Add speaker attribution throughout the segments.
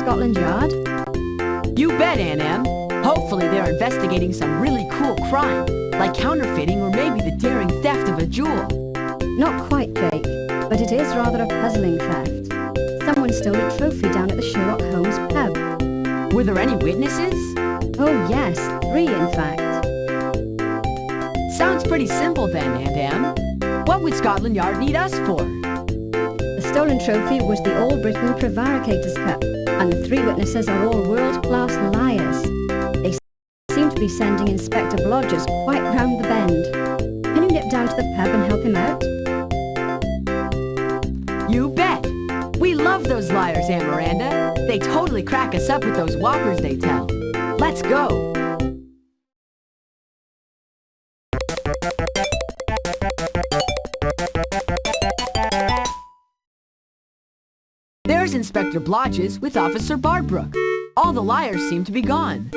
Speaker 1: Scotland Yard?
Speaker 2: You bet, Aunt Em. Hopefully they're investigating some really cool crime, like counterfeiting or maybe the daring theft of a jewel.
Speaker 1: Not quite, Jake, but it is rather a puzzling theft. Someone stole a trophy down at the Sherlock Holmes pub.
Speaker 2: Were there any witnesses?
Speaker 1: Oh yes, 3 in fact.
Speaker 2: Sounds pretty simple then, Aunt Em. What would Scotland Yard need us for?
Speaker 1: The stolen trophy was the All Britain Prevaricator's Cup, and the 3 witnesses are all world-class liars. They seem to be sending Inspector Blodgers quite round the bend. Can you nip down to the pub and help him out?
Speaker 2: You bet! We love those liars, Aunt Miranda. They totally crack us up with those whoppers they tell. Let's go! There's Inspector Blodgers with Officer Barbrook. All the liars seem to be gone.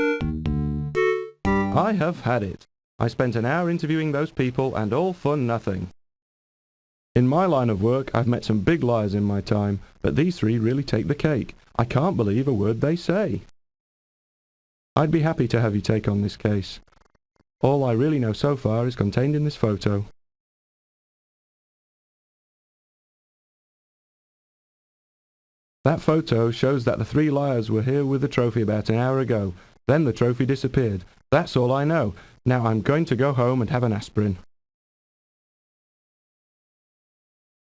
Speaker 3: I have had it. I spent an hour interviewing those people and all for nothing. In my line of work, I've met some big liars in my time, but these 3 really take the cake. I can't believe a word they say. I'd be happy to have you take on this case. All I really know so far is contained in this photo. That photo shows that the 3 liars were here with the trophy about an hour ago. Then the trophy disappeared. That's all I know. Now I'm going to go home and have an aspirin.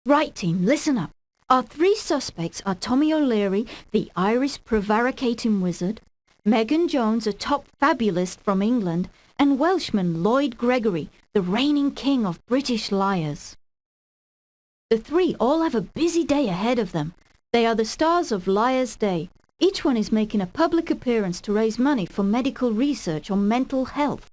Speaker 4: Right, team, listen up. Our 3 suspects are Tommy O'Leary, the Irish prevaricating wizard, Megan Jones, a top fabulist from England, and Welshman Lloyd Gregory, the reigning king of British liars. The 3 all have a busy day ahead of them. They are the stars of Liar's Day. Each one is making a public appearance to raise money for medical research on mental health.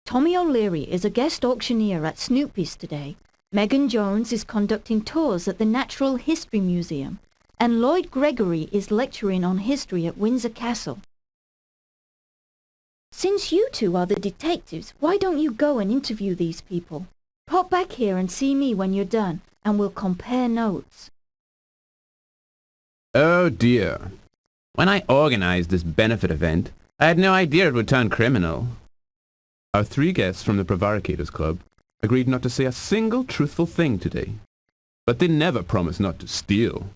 Speaker 4: Tommy O'Leary is a guest auctioneer at Snoopy's today. Megan Jones is conducting tours at the Natural History Museum, and Lloyd Gregory is lecturing on history at Windsor Castle. Since you 2 are the detectives, why don't you go and interview these people? Pop back here and see me when you're done, and we'll compare notes.
Speaker 5: Oh dear. When I organized this benefit event, I had no idea it would turn criminal. Our 3 guests from the Prevaricators Club agreed not to say a single truthful thing today. But they never promised not to steal.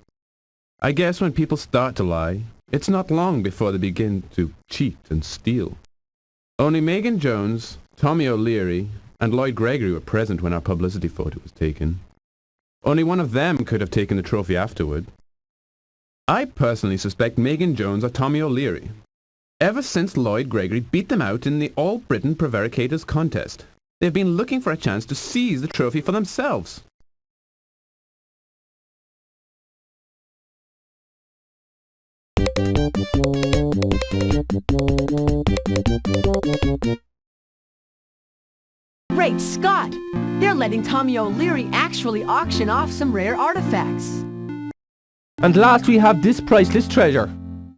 Speaker 5: I guess when people start to lie, it's not long before they begin to cheat and steal. Only Megan Jones, Tommy O'Leary, and Lloyd Gregory were present when our publicity photo was taken. Only one of them could have taken the trophy afterward. I personally suspect Megan Jones or Tommy O'Leary, ever since Lloyd Gregory beat them out in the All Britain Prevaricators contest. They've been looking for a chance to seize the trophy for themselves.
Speaker 2: Great Scott! They're letting Tommy O'Leary actually auction off some rare artifacts.
Speaker 6: And last we have this priceless treasure,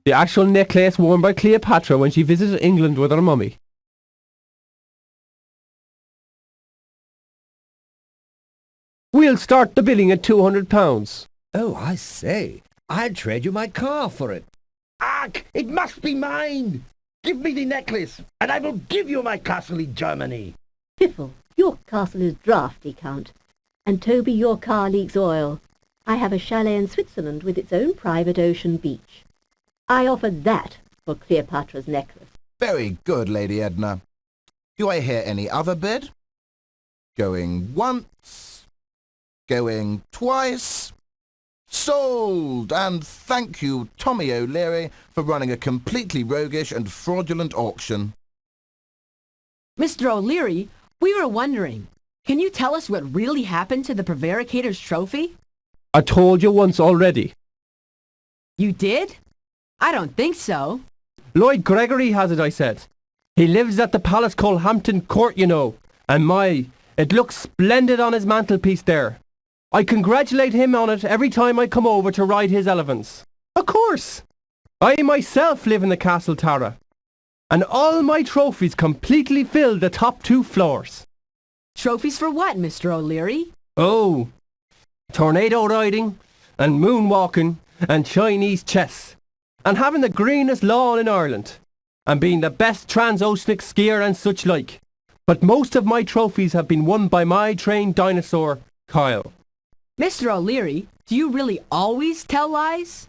Speaker 6: the actual necklace worn by Cleopatra when she visited England with her mummy. We'll start the billing at £200.
Speaker 7: Oh, I say, I'd trade you my car for it.
Speaker 8: Ach, it must be mine! Give me the necklace, and I will give you my castle in Germany.
Speaker 9: Piffle, your castle is draughty, Count. And Toby, your car leaks oil. I have a chalet in Switzerland with its own private ocean beach. I offer that for Cleopatra's necklace.
Speaker 10: Very good, Lady Edna. Do I hear any other bid? Going once, going twice. Sold! And thank you, Tommy O'Leary, for running a completely roguish and fraudulent auction.
Speaker 2: Mr. O'Leary, we were wondering, can you tell us what really happened to the Prevaricator's trophy?
Speaker 6: I told you once already.
Speaker 2: You did? I don't think so.
Speaker 6: Lloyd Gregory has it, I said. He lives at the palace called Hampton Court, you know. And it looks splendid on his mantelpiece there. I congratulate him on it every time I come over to ride his elephants. Of course. I myself live in the Castle Tara. And all my trophies completely fill the top 2 floors.
Speaker 2: Trophies for what, Mr. O'Leary?
Speaker 6: Oh, tornado riding and moonwalking and Chinese chess, and having the greenest lawn in Ireland, and being the best transoceanic skier and such like. But most of my trophies have been won by my trained dinosaur, Kyle.
Speaker 2: Mr. O'Leary, do you really always tell lies?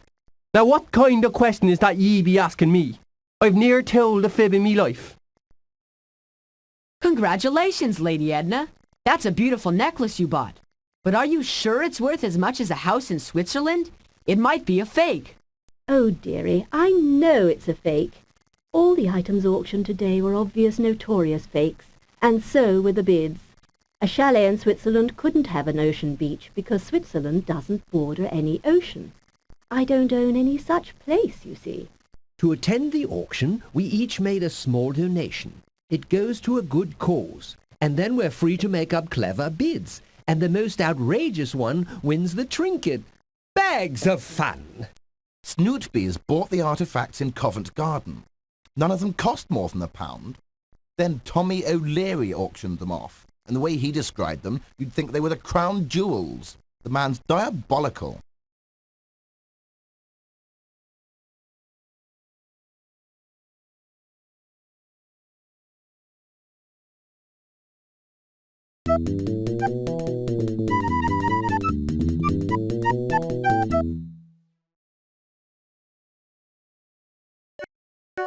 Speaker 6: Now what kind of question is that ye be asking me? I've ne'er told a fib in me life.
Speaker 2: Congratulations, Lady Edna. That's a beautiful necklace you bought. But are you sure it's worth as much as a house in Switzerland? It might be a fake.
Speaker 9: Oh, dearie, I know it's a fake. All the items auctioned today were obvious, notorious fakes, and so were the bids. A chalet in Switzerland couldn't have an ocean beach because Switzerland doesn't border any ocean. I don't own any such place, you see.
Speaker 7: To attend the auction, we each made a small donation. It goes to a good cause, and then we're free to make up clever bids, and the most outrageous one wins the trinket. Bags of fun!
Speaker 10: Snootbees bought the artefacts in Covent Garden. None of them cost more than £1. Then Tommy O'Leary auctioned them off, and the way he described them, you'd think they were the crown jewels. The man's diabolical.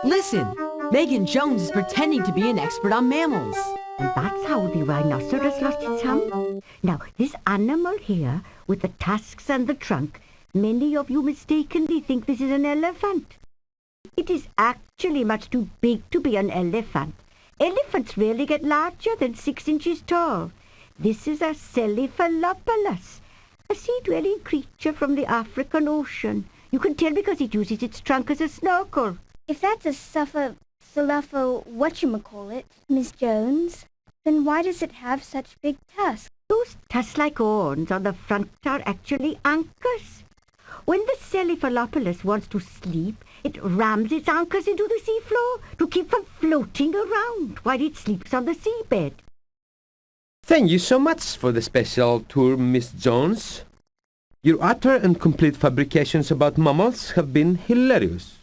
Speaker 2: Listen, Megan Jones is pretending to be an expert on mammals.
Speaker 11: And that's how the rhinoceros lost its hump. Now, this animal here, with the tusks and the trunk, many of you mistakenly think this is an elephant. It is actually much too big to be an elephant. Elephants rarely get larger than 6 inches tall. This is a Cephalopolis, a sea-dwelling creature from the African Ocean. You can tell because it uses its trunk as a snorkel.
Speaker 12: If that's a whatchamacallit, Miss Jones, then why does it have such big tusks?
Speaker 11: Those tusk-like horns on the front are actually anchors. When the Cephalopolis wants to sleep, it rams its anchors into the seafloor to keep from floating around while it sleeps on the seabed.
Speaker 6: Thank you so much for the special tour, Miss Jones. Your utter and complete fabrications about mammals have been hilarious.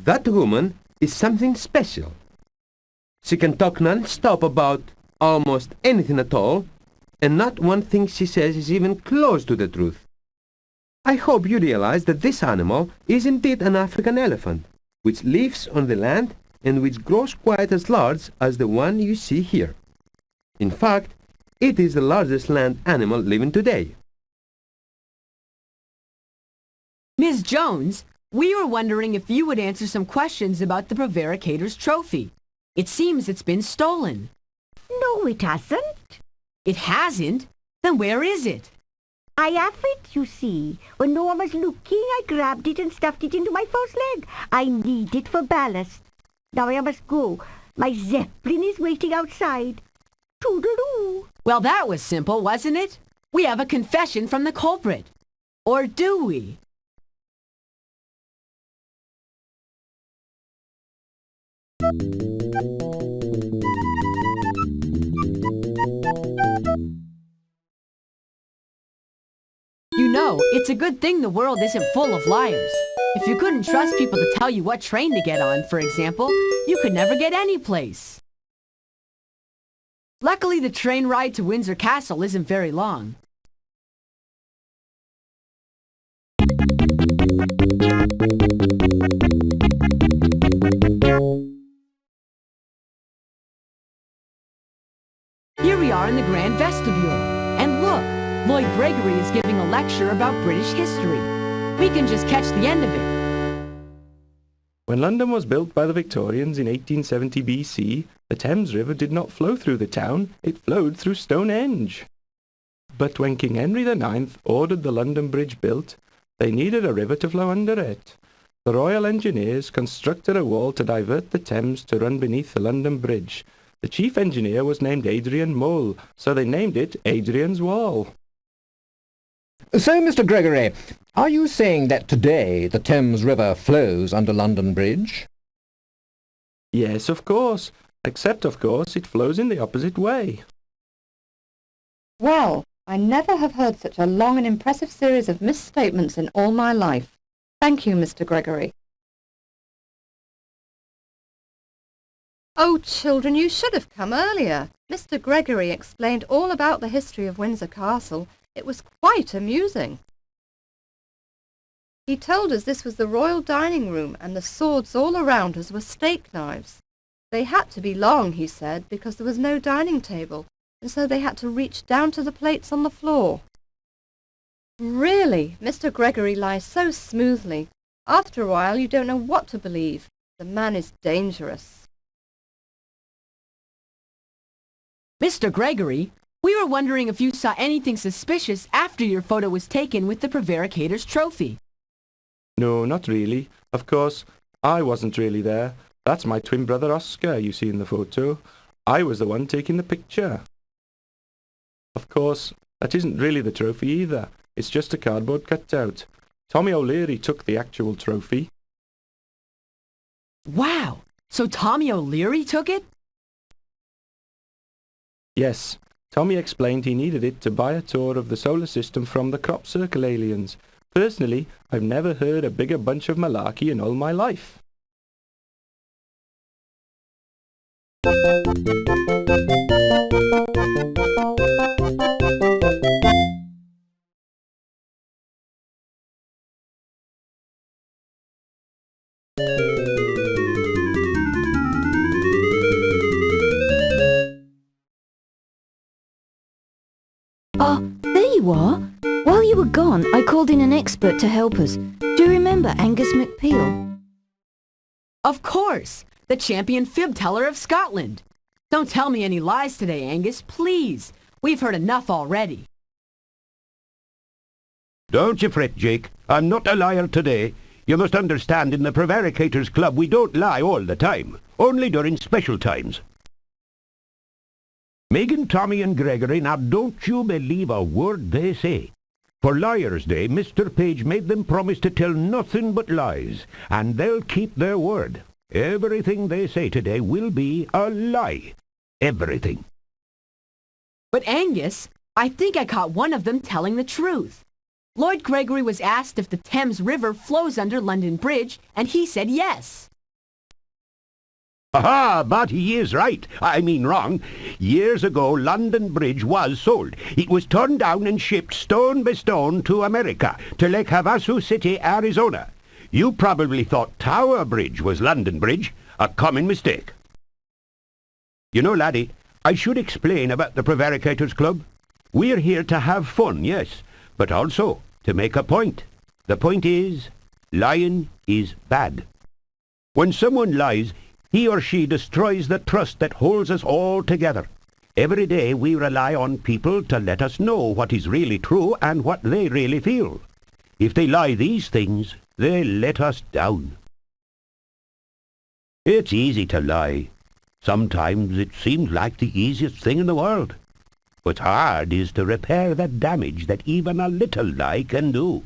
Speaker 6: That woman is something special. She can talk non-stop about almost anything at all, and not one thing she says is even close to the truth. I hope you realize that this animal is indeed an African elephant, which lives on the land and which grows quite as large as the one you see here. In fact, it is the largest land animal living today.
Speaker 2: Ms. Jones, we were wondering if you would answer some questions about the Prevaricator's trophy. It seems it's been stolen.
Speaker 11: No, it hasn't.
Speaker 2: It hasn't? Then where is it?
Speaker 11: I have it, you see. When no one was looking, I grabbed it and stuffed it into my false leg. I need it for ballast. Now I must go. My Zeppelin is waiting outside. Toodaloo.
Speaker 2: Well, that was simple, wasn't it? We have a confession from the culprit. Or do we? You know, it's a good thing the world isn't full of liars. If you couldn't trust people to tell you what train to get on, for example, you could never get any place. Luckily, the train ride to Windsor Castle isn't very long. Here we are in the Grand Vestibule. And look, Lloyd Gregory is giving a lecture about British history. We can just catch the end of it.
Speaker 3: When London was built by the Victorians in 1870 BC, the Thames River did not flow through the town, it flowed through Stonehenge. But when King Henry IX ordered the London Bridge built, they needed a river to flow under it. The Royal Engineers constructed a wall to divert the Thames to run beneath the London Bridge. The chief engineer was named Adrian Mole, so they named it Adrian's Wall.
Speaker 7: So, Mr. Gregory, are you saying that today the Thames River flows under London Bridge?
Speaker 3: Yes, of course. Except, of course, it flows in the opposite way.
Speaker 13: Well, I never have heard such a long and impressive series of misstatements in all my life. Thank you, Mr. Gregory.
Speaker 14: Oh, children, you should have come earlier. Mr. Gregory explained all about the history of Windsor Castle. It was quite amusing. He told us this was the royal dining room and the swords all around us were steak knives. They had to be long, he said, because there was no dining table, and so they had to reach down to the plates on the floor. Really, Mr. Gregory lies so smoothly. After a while you don't know what to believe. The man is dangerous.
Speaker 2: Mr. Gregory, we were wondering if you saw anything suspicious after your photo was taken with the Prevaricator's trophy.
Speaker 3: No, not really. Of course, I wasn't really there. That's my twin brother Oscar you see in the photo. I was the one taking the picture. Of course, that isn't really the trophy either. It's just a cardboard cutout. Tommy O'Leary took the actual trophy.
Speaker 2: Wow! So Tommy O'Leary took it?
Speaker 3: Yes, Tommy explained he needed it to buy a tour of the solar system from the crop circle aliens. Personally, I've never heard a bigger bunch of malarkey in all my life.
Speaker 4: There you are. While you were gone, I called in an expert to help us. Do you remember Angus MacPeel?
Speaker 2: Of course! The champion fib teller of Scotland. Don't tell me any lies today, Angus, please. We've heard enough already.
Speaker 15: Don't you fret, Jake. I'm not a liar today. You must understand, in the Prevaricators Club we don't lie all the time. Only during special times. Megan, Tommy and Gregory, now don't you believe a word they say. For Liars' Day, Mr. Page made them promise to tell nothing but lies, and they'll keep their word. Everything they say today will be a lie. Everything.
Speaker 2: But Angus, I think I caught one of them telling the truth. Lord Gregory was asked if the Thames River flows under London Bridge, and he said yes.
Speaker 15: Aha, but he is right. I mean wrong. Years ago, London Bridge was sold. It was torn down and shipped stone by stone to America, to Lake Havasu City, Arizona. You probably thought Tower Bridge was London Bridge. A common mistake. You know, laddie, I should explain about the Prevaricators Club. We're here to have fun, yes, but also to make a point. The point is, lying is bad. When someone lies, he or she destroys the trust that holds us all together. Every day we rely on people to let us know what is really true and what they really feel. If they lie these things, they let us down. It's easy to lie. Sometimes it seems like the easiest thing in the world. What's hard is to repair the damage that even a little lie can do.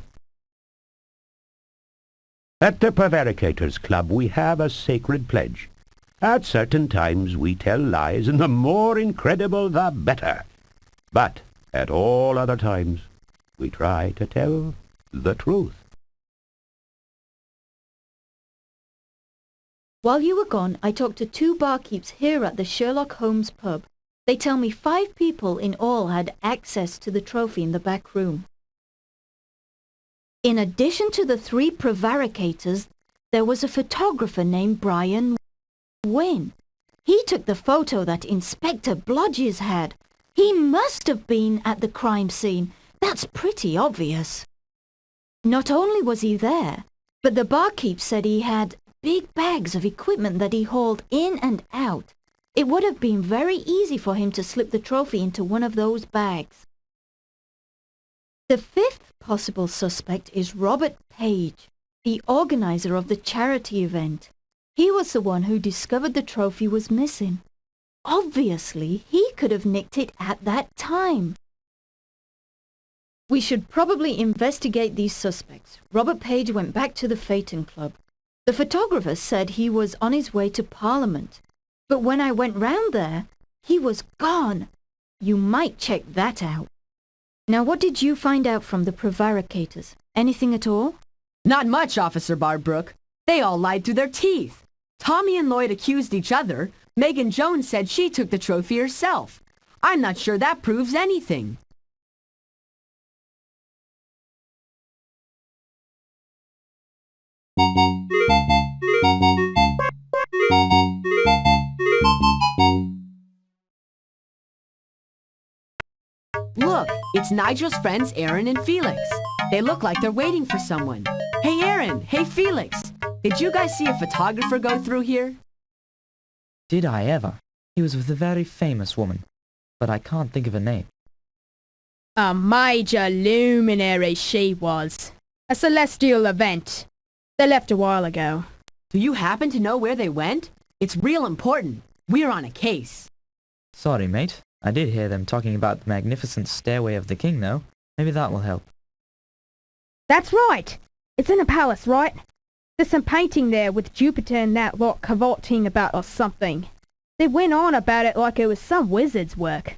Speaker 15: At the Prevaricators Club we have a sacred pledge. At certain times we tell lies, and the more incredible the better. But at all other times we try to tell the truth.
Speaker 4: While you were gone, I talked to 2 barkeeps here at the Sherlock Holmes pub. They tell me 5 people in all had access to the trophy in the back room. In addition to the 3 prevaricators, there was a photographer named Brian Wynn. He took the photo that Inspector Blodgers had. He must have been at the crime scene. That's pretty obvious. Not only was he there, but the barkeep said he had big bags of equipment that he hauled in and out. It would have been very easy for him to slip the trophy into one of those bags. The 5th possible suspect is Robert Page, the organizer of the charity event. He was the one who discovered the trophy was missing. Obviously, he could have nicked it at that time. We should probably investigate these suspects. Robert Page went back to the Phaeton Club. The photographer said he was on his way to Parliament. But when I went round there, he was gone. You might check that out. Now, what did you find out from the Prevaricators? Anything at all?
Speaker 2: Not much, Officer Barbrook. They all lied through their teeth. Tommy and Lloyd accused each other. Megan Jones said she took the trophy herself. I'm not sure that proves anything. Look, it's Nigel's friends Aaron and Felix. They look like they're waiting for someone. Hey Aaron, hey Felix, did you guys see a photographer go through here?
Speaker 16: Did I ever? He was with a very famous woman, but I can't think of her name.
Speaker 17: A major luminary she was. A celestial event. They left a while ago.
Speaker 2: Do you happen to know where they went? It's real important. We're on a case.
Speaker 16: Sorry, mate. I did hear them talking about the magnificent stairway of the king, though. Maybe that will help.
Speaker 17: That's right. It's in a palace, right? There's some painting there with Jupiter and that lot cavorting about or something. They went on about it like it was some wizard's work.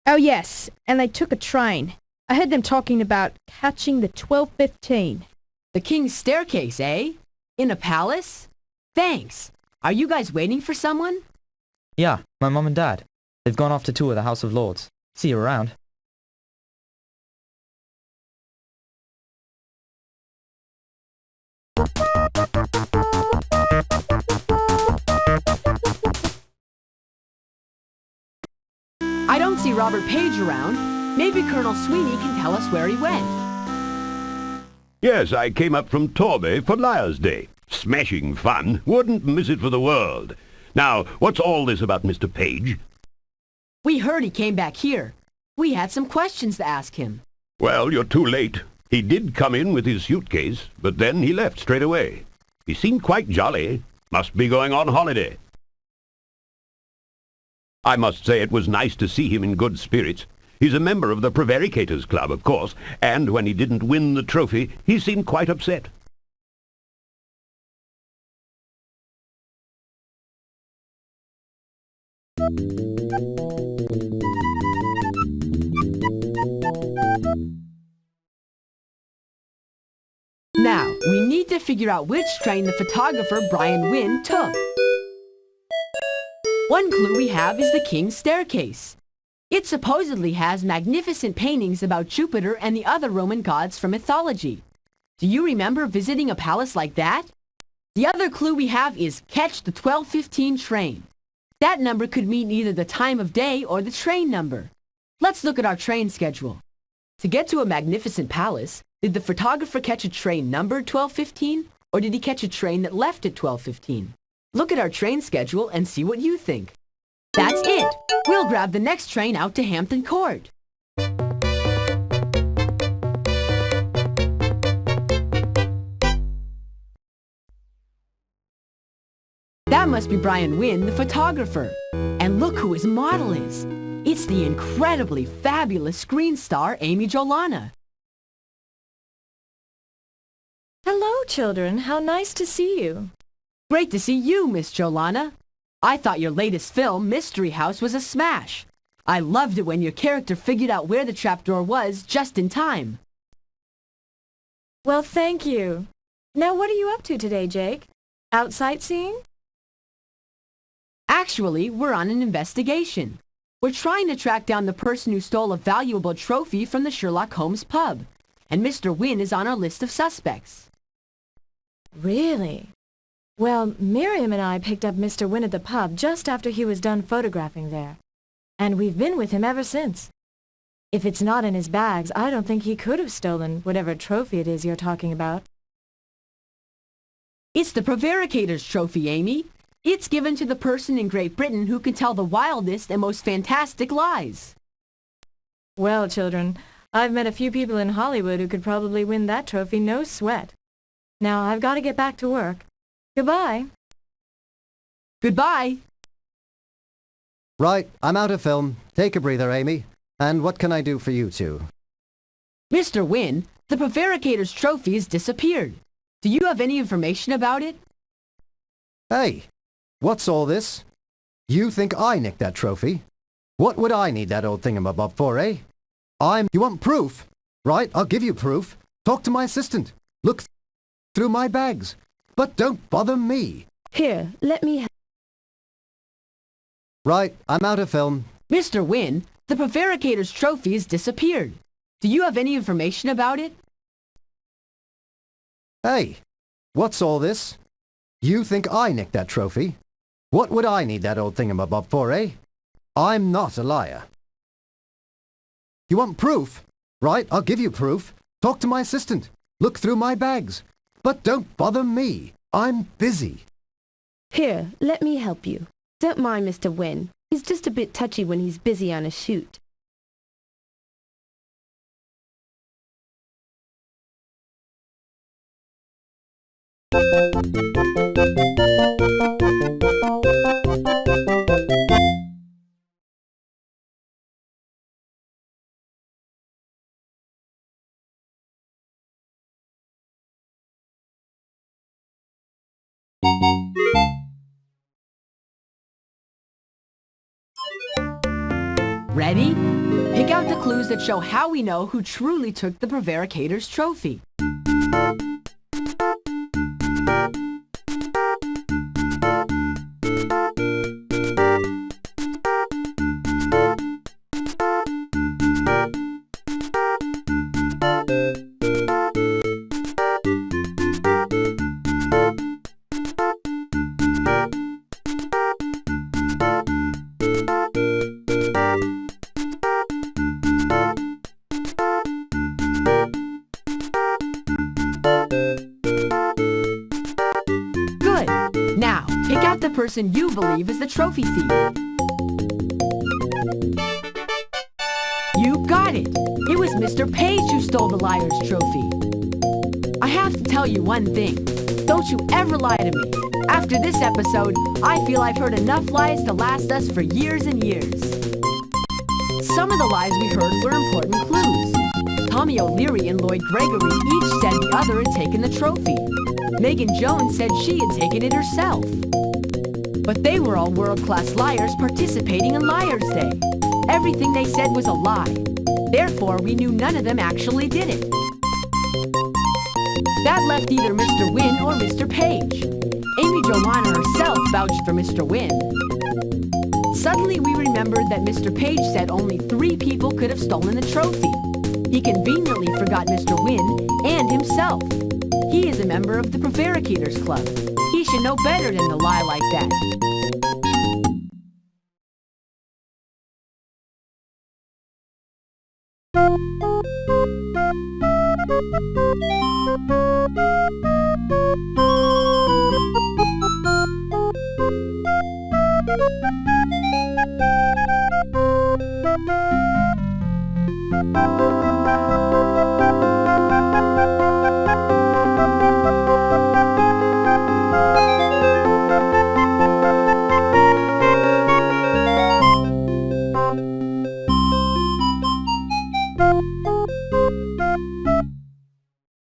Speaker 17: Oh yes, and they took a train. I heard them talking about catching the 12:15.
Speaker 2: The king's staircase, eh? In a palace? Thanks. Are you guys waiting for someone?
Speaker 16: Yeah, my mum and dad. They've gone off to tour the House of Lords. See you around.
Speaker 2: I don't see Robert Page around. Maybe Colonel Sweeney can tell us where he went.
Speaker 15: Yes, I came up from Torbay for Liar's Day. Smashing fun. Wouldn't miss it for the world. Now, what's all this about Mr. Page?
Speaker 2: We heard he came back here. We had some questions to ask him.
Speaker 15: Well, you're too late. He did come in with his suitcase, but then he left straight away. He seemed quite jolly. Must be going on holiday. I must say it was nice to see him in good spirits. He's a member of the Prevaricators Club, of course, and when he didn't win the trophy, he seemed quite upset.
Speaker 2: Now, we need to figure out which train the photographer Brian Wynn took. One clue we have is the King's Staircase. It supposedly has magnificent paintings about Jupiter and the other Roman gods from mythology. Do you remember visiting a palace like that? The other clue we have is catch the 12:15 train. That number could mean either the time of day or the train number. Let's look at our train schedule. To get to a magnificent palace, did the photographer catch a train numbered 12:15, or did he catch a train that left at 12:15? Look at our train schedule and see what you think. That's it! We'll grab the next train out to Hampton Court. That must be Brian Wynn, the photographer. And look who his model is. It's the incredibly fabulous screen star, Amy Jolana.
Speaker 18: Hello, children. How nice to see you.
Speaker 2: Great to see you, Miss Jolana. I thought your latest film, Mystery House, was a smash. I loved it when your character figured out where the trapdoor was just in time.
Speaker 18: Well, thank you. Now, what are you up to today, Jake? Out sightseeing?
Speaker 2: Actually, we're on an investigation. We're trying to track down the person who stole a valuable trophy from the Sherlock Holmes pub. And Mr. Wynn is on our list of suspects.
Speaker 18: Really? Well, Miriam and I picked up Mr. Wynn at the pub just after he was done photographing there. And we've been with him ever since. If it's not in his bags, I don't think he could have stolen whatever trophy it is you're talking about.
Speaker 2: It's the Prevaricator's trophy, Amy. It's given to the person in Great Britain who can tell the wildest and most fantastic lies.
Speaker 18: Well, children, I've met a few people in Hollywood who could probably win that trophy no sweat. Now, I've got to get back to work. Goodbye.
Speaker 2: Goodbye.
Speaker 19: Right, I'm out of film. Take a breather, Amy. And what can I do for you two?
Speaker 2: Mr. Wynn, the Prevaricator's trophy has disappeared. Do you have any information about it?
Speaker 19: Hey, what's all this? You think I nicked that trophy? What would I need that old thingamabob for, eh? You want proof? Right, I'll give you proof. Talk to my assistant. Look through my bags. But don't bother me.
Speaker 2: Here, let me...
Speaker 19: Right, I'm out of film.
Speaker 2: Mr. Wynn, the Prevaricator's trophy has disappeared. Do you have any information about it?
Speaker 19: Hey, what's all this? You think I nicked that trophy? What would I need that old thingamabob for, eh? I'm not a liar. You want proof? Right, I'll give you proof. Talk to my assistant. Look through my bags. But don't bother me. I'm busy.
Speaker 20: Here, let me help you. Don't mind Mr. Wynn. He's just a bit touchy when he's busy on a shoot.
Speaker 2: Ready? Pick out the clues that show how we know who truly took the Prevaricator's trophy. Good. Now, pick out the person you believe is the trophy thief. You got it! It was Mr. Page who stole the liar's trophy. I have to tell you one thing. Don't you ever lie to me. After this episode, I feel I've heard enough lies to last us for years and years. Some of the lies we heard were important clues. Tommy O'Leary and Lloyd Gregory each said the other had taken the trophy. Megan Jones said she had taken it herself. But they were all world-class liars participating in Liar's Day. Everything they said was a lie. Therefore, we knew none of them actually did it. That left either Mr. Wynn or Mr. Page. Amy Joanna herself vouched for Mr. Wynn. Suddenly, we remembered that Mr. Page said only 3 people could have stolen the trophy. He conveniently forgot Mr. Wynn and himself. He is a member of the Prevaricators Club. He should know better than to lie like that.